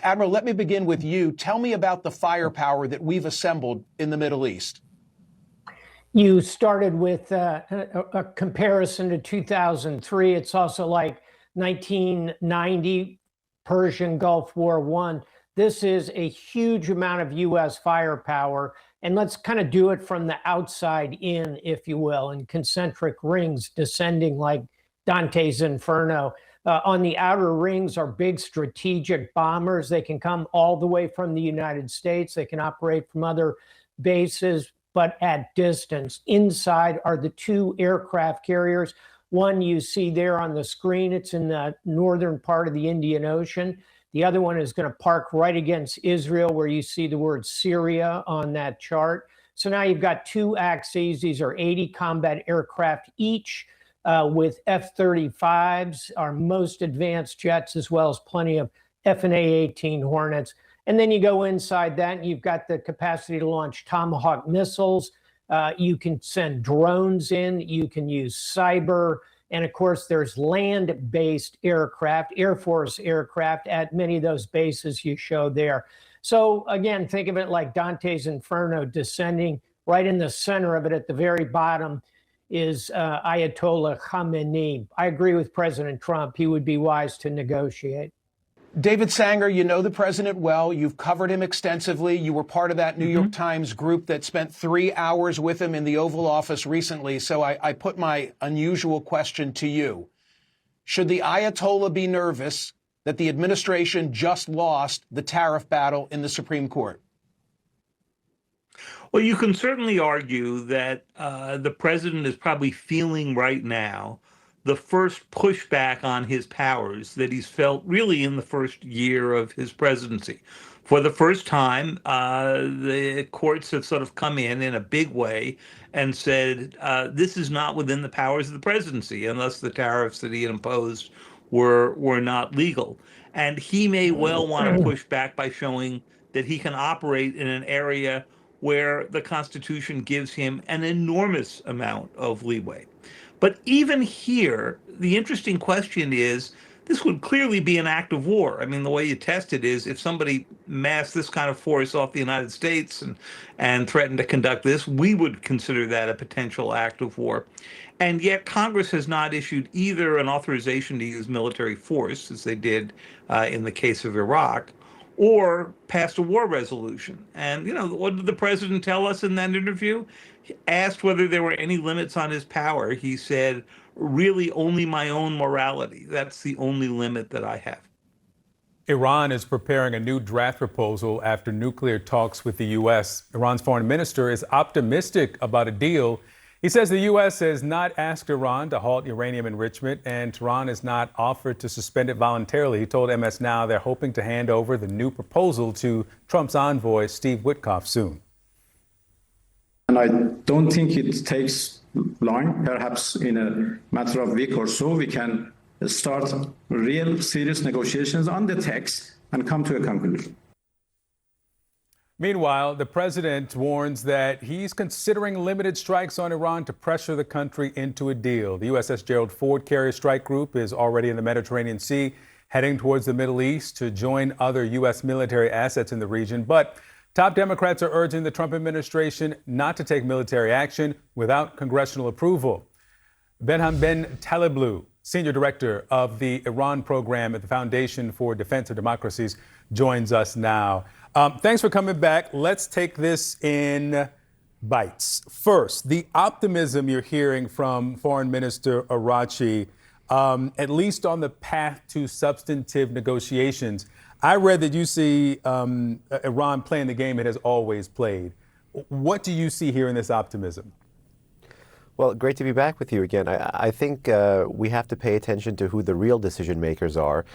Admiral, let me begin with you. Tell me about the firepower that we've assembled in the Middle East. You started with a comparison to 2003. It's also like 1990, Persian Gulf War I. This is a huge amount of U.S. firepower. And let's kind of do it from the outside in, if you will, in concentric rings descending like Dante's Inferno. On the outer rings are big strategic bombers. They can come all the way from the United States. They can operate from other bases, but at distance. Inside are the two aircraft carriers. One you see there on the screen, it's in the northern part of the Indian Ocean. The other one is going to park right against Israel, where you see the word Syria on that chart. So now you've got two axes. These are 80 combat aircraft each, with F-35s, our most advanced jets, as well as plenty of F/A-18 Hornets. And then you go inside that and you've got the capacity to launch Tomahawk missiles. You can send drones in, you can use cyber. And of course, there's land-based aircraft, Air Force aircraft at many of those bases you showed there. So again, think of it like Dante's Inferno descending. Right in the center of it at the very bottom is Ayatollah Khamenei. I agree with President Trump. He would be wise to negotiate. David Sanger, you know the president well. You've covered him extensively. You were part of that New York Times group that spent 3 hours with him in the Oval Office recently. So I put my unusual question to you. Should the Ayatollah be nervous that the administration just lost the tariff battle in the Supreme Court? Well, you can certainly argue that the president is probably feeling right now the first pushback on his powers that he's felt really in the first year of his presidency. For the first time, the courts have sort of come in a big way and said, this is not within the powers of the presidency unless the tariffs that he had imposed were not legal. And he may well want to push back by showing that he can operate in an area where the Constitution gives him an enormous amount of leeway. But even here, the interesting question is, this would clearly be an act of war. I mean, the way you test it is if somebody massed this kind of force off the United States and threatened to conduct this, we would consider that a potential act of war. And yet Congress has not issued either an authorization to use military force, as they did in the case of Iraq, or passed a war resolution. And, you know, what did the president tell us in that interview? He asked whether there were any limits on his power. He said, really only my own morality. That's the only limit that I have. Iran is preparing a new draft proposal after nuclear talks with the U.S. Iran's foreign minister is optimistic about a deal. He says the U.S. has not asked Iran to halt uranium enrichment, and Tehran has not offered to suspend it voluntarily. He told MS Now they're hoping to hand over the new proposal to Trump's envoy, Steve Witkoff, soon. And I don't think it takes long. Perhaps in a matter of a week or so, we can start real serious negotiations on the text and come to a conclusion. Meanwhile, the president warns that he's considering limited strikes on Iran to pressure the country into a deal. The USS Gerald Ford carrier strike group is already in the Mediterranean Sea, heading towards the Middle East to join other U.S. military assets in the region. But top Democrats are urging the Trump administration not to take military action without congressional approval. Benham Ben Taleblu, senior director of the Iran program at the Foundation for Defense of Democracies, joins us now. Thanks for coming back. Let's take this in bites. First, the optimism you're hearing from Foreign Minister Araghchi, at least on the path to substantive negotiations. I read that you see Iran playing the game it has always played. What do you see here in this optimism? Well, great to be back with you again. I think we have to pay attention to who the real decision makers are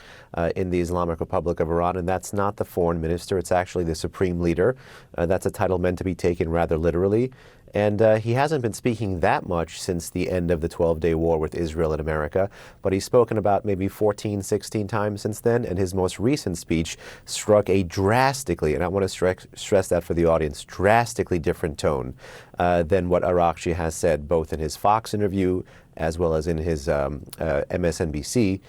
in the Islamic Republic of Iran, and that's not the foreign minister. It's actually the supreme leader. That's a title meant to be taken rather literally. And he hasn't been speaking that much since the end of the 12-day war with Israel and America, but he's spoken about maybe 14, 16 times since then, and his most recent speech struck a drastically, and I want to stress that for the audience, drastically different tone than what Araghchi has said, both in his Fox interview as well as in his MSNBC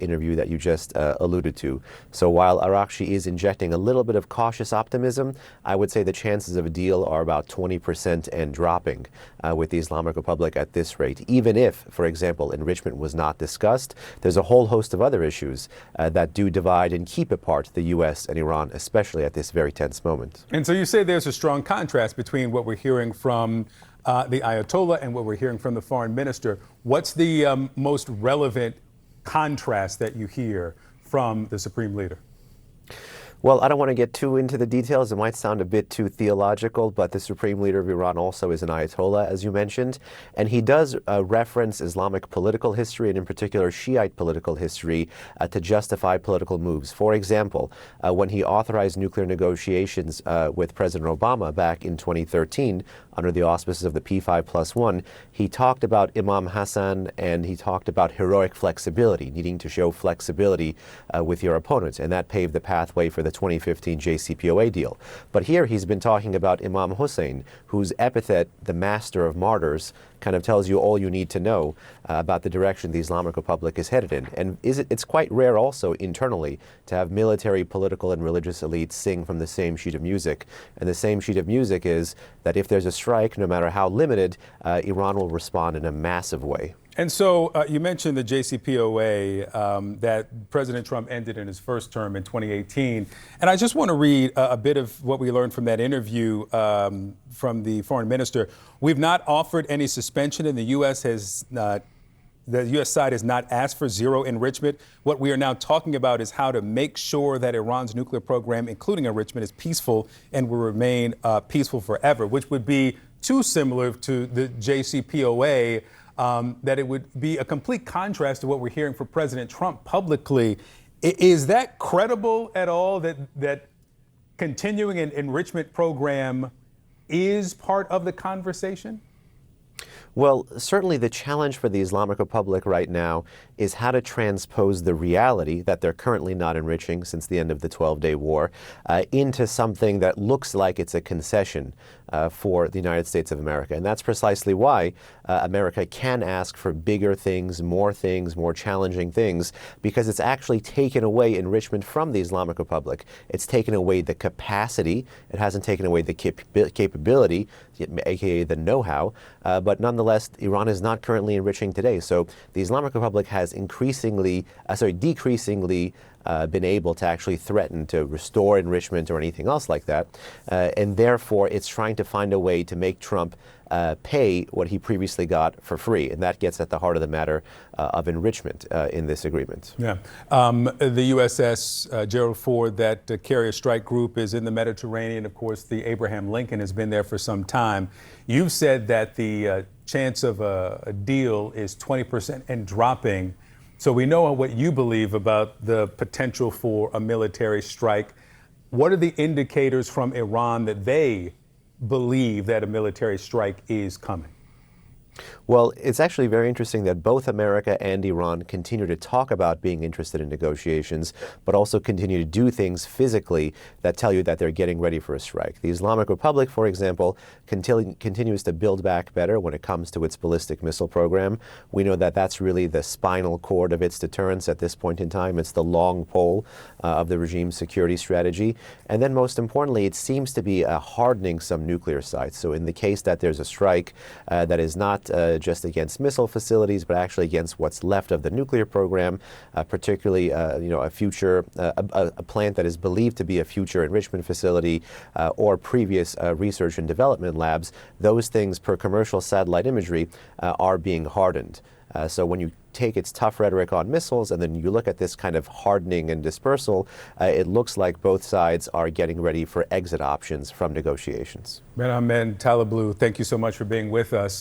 interview that you just alluded to. So while Araghchi is injecting a little bit of cautious optimism, I would say the chances of a deal are about 20% and dropping with the Islamic Republic at this rate. Even if, for example, enrichment was not discussed, there's a whole host of other issues that do divide and keep apart the U.S. and Iran, especially at this very tense moment. And so you say there's a strong contrast between what we're hearing from the Ayatollah and what we're hearing from the foreign minister. What's the most relevant contrast that you hear from the supreme leader? Well, I don't want to get too into the details. It might sound a bit too theological, but the supreme leader of Iran also is an Ayatollah, as you mentioned. And he does reference Islamic political history, and in particular Shiite political history, to justify political moves. For example, when he authorized nuclear negotiations with President Obama back in 2013, under the auspices of the P5+1, he talked about Imam Hassan, and he talked about heroic flexibility, needing to show flexibility with your opponents. And that paved the pathway for the 2015 JCPOA deal. But here he's been talking about Imam Hussein, whose epithet, the master of martyrs, kind of tells you all you need to know about the direction the Islamic Republic is headed in. And it's quite rare also internally to have military, political, and religious elites sing from the same sheet of music. And the same sheet of music is that if there's a strike, no matter how limited, Iran will respond in a massive way. And so you mentioned the JCPOA that President Trump ended in his first term in 2018. And I just want to read a bit of what we learned from that interview from the foreign minister. We've not offered any suspension, and the U.S. side has not asked for zero enrichment. What we are now talking about is how to make sure that Iran's nuclear program, including enrichment, is peaceful and will remain peaceful forever, which would be too similar to the JCPOA. That it would be a complete contrast to what we're hearing from President Trump publicly. Is that credible at all, that continuing an enrichment program is part of the conversation? Well, certainly the challenge for the Islamic Republic right now is how to transpose the reality that they're currently not enriching since the end of the 12-day war into something that looks like it's a concession for the United States of America. And that's precisely why America can ask for bigger things, more challenging things, because it's actually taken away enrichment from the Islamic Republic. It's taken away the capacity. It hasn't taken away the capability, aka the know-how, but nonetheless, Iran is not currently enriching today. So the Islamic Republic has decreasingly been able to actually threaten to restore enrichment or anything else like that. And therefore, it's trying to find a way to make Trump pay what he previously got for free. And that gets at the heart of the matter of enrichment in this agreement. Yeah. The USS Gerald Ford, that carrier strike group, is in the Mediterranean. Of course, the Abraham Lincoln has been there for some time. You've said that the chance of a deal is 20% and dropping. So we know what you believe about the potential for a military strike. What are the indicators from Iran that they believe that a military strike is coming? Well, it's actually very interesting that both America and Iran continue to talk about being interested in negotiations, but also continue to do things physically that tell you that they're getting ready for a strike. The Islamic Republic, for example, continues to build back better when it comes to its ballistic missile program. We know that that's really the spinal cord of its deterrence at this point in time. It's the long pole of the regime's security strategy. And then most importantly, it seems to be hardening some nuclear sites. So in the case that there's a strike that is not just against missile facilities, but actually against what's left of the nuclear program, particularly a plant that is believed to be a future enrichment facility or previous research and development labs. Those things, per commercial satellite imagery, are being hardened. So when you take its tough rhetoric on missiles and then you look at this kind of hardening and dispersal, it looks like both sides are getting ready for exit options from negotiations. Mohammed Taleblu, thank you so much for being with us.